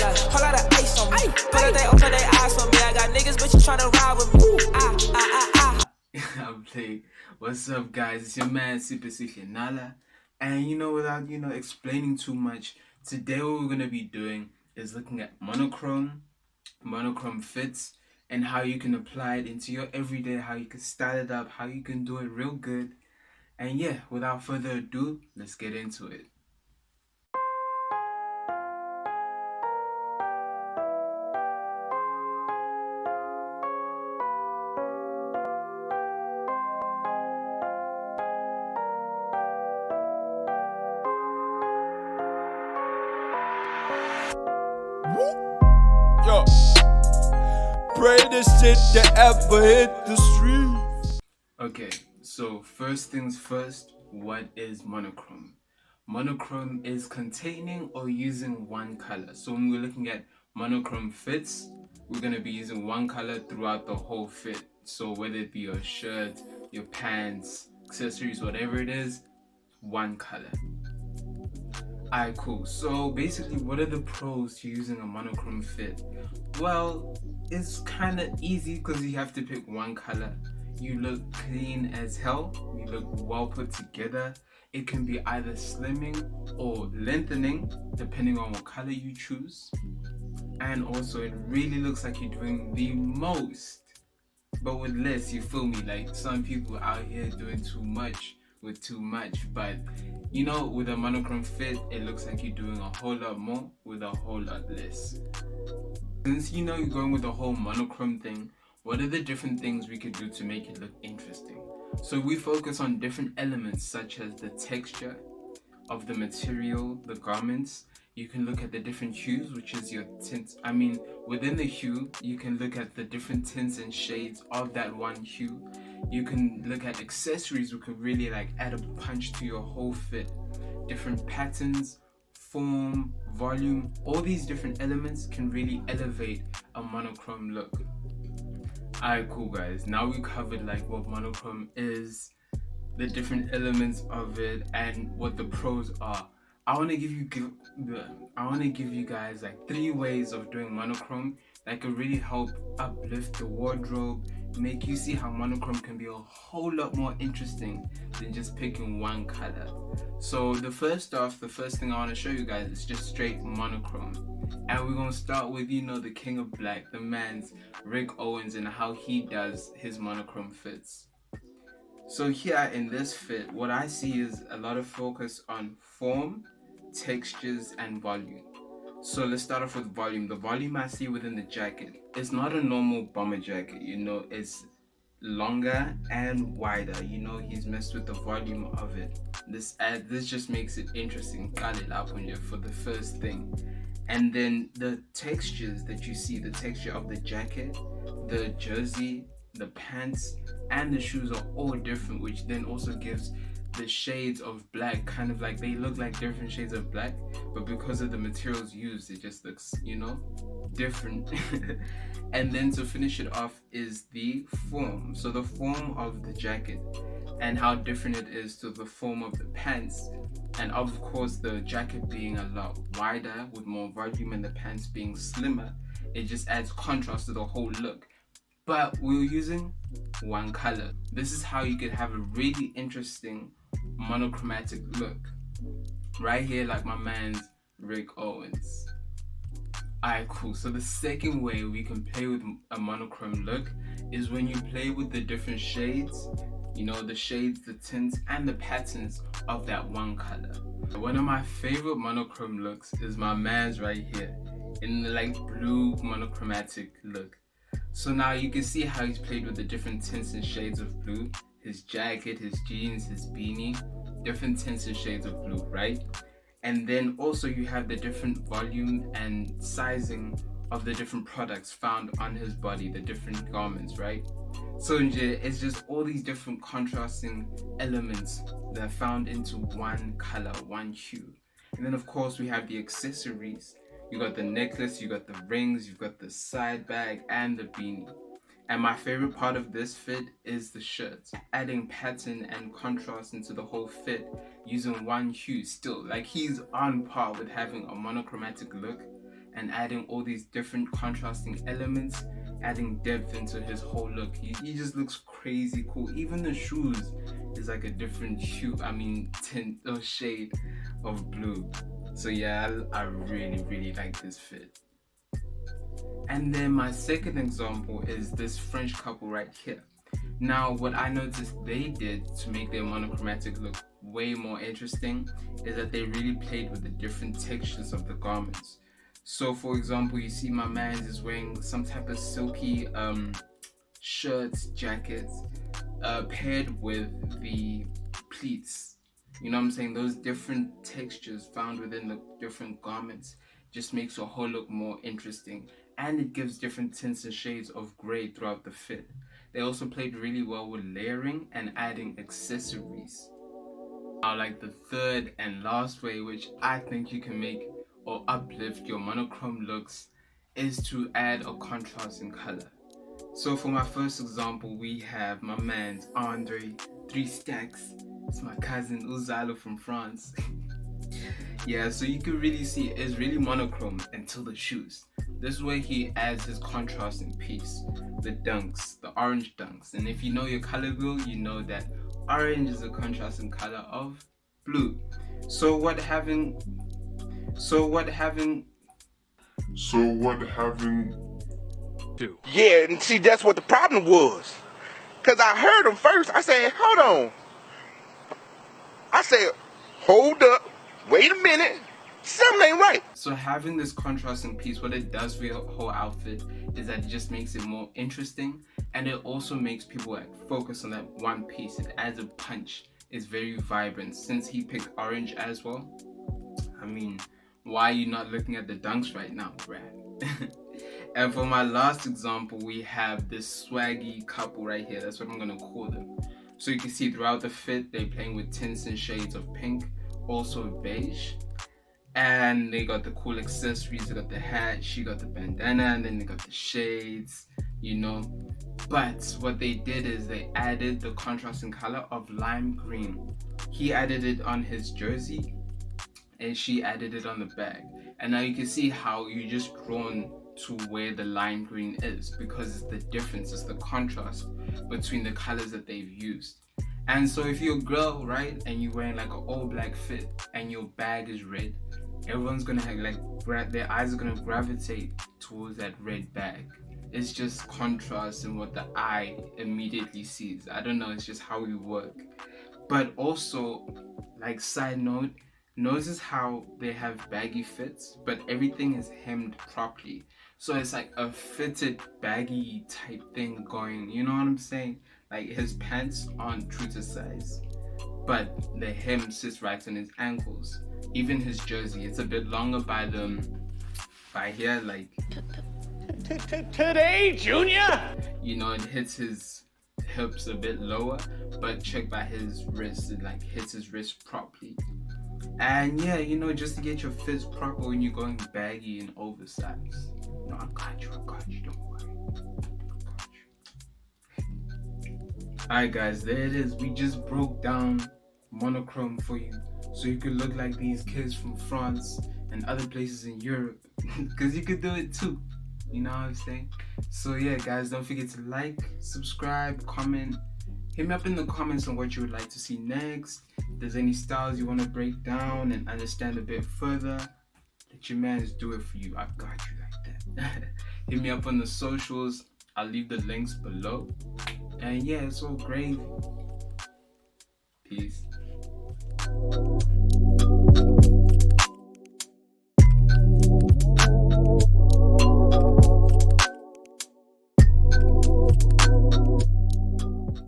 Whole lot of ice on me. Put up they open their eyes for me. I got niggas bitches tryna ride with me. I'm playing. What's up, guys? It's your man Super Nala, and without explaining too much, today what we're gonna be doing is looking at monochrome fits, and how you can apply it into your everyday, how you can style it up, how you can do it real good. And yeah, without further ado, let's get into it. Yo, greatest shit that ever hit the street. Okay, so first things first, what is monochrome? Monochrome is containing or using one color. So when we're looking at monochrome fits, we're going to be using one color throughout the whole fit. So whether it be your shirt, your pants, accessories, whatever it is, one color. Alright, cool. So basically, what are the pros to using a monochrome fit? Well, it's kind of easy because you have to pick one color. You look clean as hell. You look well put together. It can be either slimming or lengthening, depending on what color you choose. And also, it really looks like you're doing the most, but with less. You feel me? Like some people out here doing too much with too much, but with a monochrome fit, it looks like you're doing a whole lot more with a whole lot less. Since you're going with the whole monochrome thing, what are the different things we could do to make it look interesting? So we focus on different elements such as the texture of the material, the garments. You can look at the different hues, which is your tints. Within the hue, you can look at the different tints and shades of that one hue. You can look at accessories, which could really add a punch to your whole fit. Different patterns, form, volume, all these different elements can really elevate a monochrome look. Alright, cool guys. Now we covered what monochrome is, the different elements of it, and what the pros are. I want to give you guys 3 ways of doing monochrome that could really help uplift the wardrobe, make you see how monochrome can be a whole lot more interesting than just picking one color. So the first thing I want to show you guys is just straight monochrome, and we're gonna start with the king of black, the man's Owens, and how he does his monochrome fits. So here in this fit, what I see is a lot of focus on form, textures, and volume. So let's start off with volume. The volume I see within the jacket is not a normal bomber jacket, it's longer and wider. He's messed with the volume of it. This just makes it interesting for the first thing. And then the textures that you see, the texture of the jacket, the jersey, the pants, and the shoes are all different, which then also gives the shades of black they look like different shades of black, but because of the materials used, it just looks different. And then to finish it off is the form. So the form of the jacket and how different it is to the form of the pants, and of course the jacket being a lot wider with more volume and the pants being slimmer, it just adds contrast to the whole look. But we're using one color. This is how you could have a really interesting monochromatic look. Right here, like my man's Owens. Alright, cool. So the second way we can play with a monochrome look is when you play with the different shades, the shades, the tints, and the patterns of that one color. One of my favorite monochrome looks is my man's right here, in the blue monochromatic look. So now you can see how he's played with the different tints and shades of blue. His jacket, his jeans, his beanie, different tints and shades of blue, right? And then also you have the different volume and sizing of the different products found on his body, the different garments, right? So it's just all these different contrasting elements that are found into one color, one hue. And then of course we have the accessories. You got the necklace, you got the rings, you've got the side bag, and the beanie. And my favorite part of this fit is the shirt, adding pattern and contrast into the whole fit using one hue still. He's on par with having a monochromatic look and adding all these different contrasting elements, adding depth into his whole look. He just looks crazy cool. Even the shoes is like a different tint or shade of blue. So yeah, I really like this fit. And then my second example is this French couple right here. Now, what I noticed they did to make their monochromatic look way more interesting is that they really played with the different textures of the garments. So for example, you see my man is wearing some type of silky shirts, jackets, paired with the pleats. You know what I'm saying? Those different textures found within the different garments just makes your whole look more interesting, and it gives different tints and shades of grey throughout the fit. They also played really well with layering and adding accessories. Now, like the third and last way which I think you can make or uplift your monochrome looks is to add a contrast in color. So for my first example, we have my man's Andre 3 Stacks. It's my cousin Uzalo from France. Yeah, so you can really see it's really monochrome until the shoes. This is where he adds his contrasting piece, the dunks, the orange dunks. And if you know your color wheel, you know that orange is a contrasting color of blue. So what having Yeah, and see, that's what the problem was. Because I heard him first. I said, hold on. I said, hold up. Wait a minute. Something ain't right. So having this contrasting piece, what it does for your whole outfit is that it just makes it more interesting, and it also makes people like focus on that one piece. It adds a punch. It's very vibrant. Since he picked orange as well, I mean, why are you not looking at the dunks right now, Brad? And for my last example, we have this swaggy couple right here. That's what I'm gonna call them. So you can see throughout the fit, they're playing with tints and shades of pink, also beige. And they got the cool accessories. They got the hat, she got the bandana, and then they got the shades, you know. But what they did is they added the contrasting color of lime green. He added it on his jersey, and she added it on the bag. And now you can see how you just drawn to where the lime green is, because it's the difference, it's the contrast between the colors that they've used. And so if you're a girl, right, and you're wearing like an all black fit and your bag is red, everyone's gonna have their eyes are gonna gravitate towards that red bag. It's just contrast in what the eye immediately sees. I don't know, it's just how we work. But also, like side note, notice how they have baggy fits, but everything is hemmed properly. So it's like a fitted baggy type thing going, you know what I'm saying? Like his pants aren't true to size, but the hem sits right on his ankles. Even his jersey, it's a bit longer by here, like Today, Junior. you know, it hits his hips a bit lower, but check by his wrist, it like hits his wrist properly. And yeah, you know, just to get your fits proper when you're going baggy and oversized. No, I got you, don't worry. Alright guys, there it is. We just broke down monochrome for you, so you could look like these kids from France and other places in Europe, because you could do it too. You know what I'm saying? So yeah guys, don't forget to like, subscribe, comment. Hit me up in the comments on what you would like to see next. If there's any styles you want to break down and understand a bit further, let your mans do it for you. I got you like that. Hit me up on the socials. I'll leave the links below. And yeah, it's all gravy.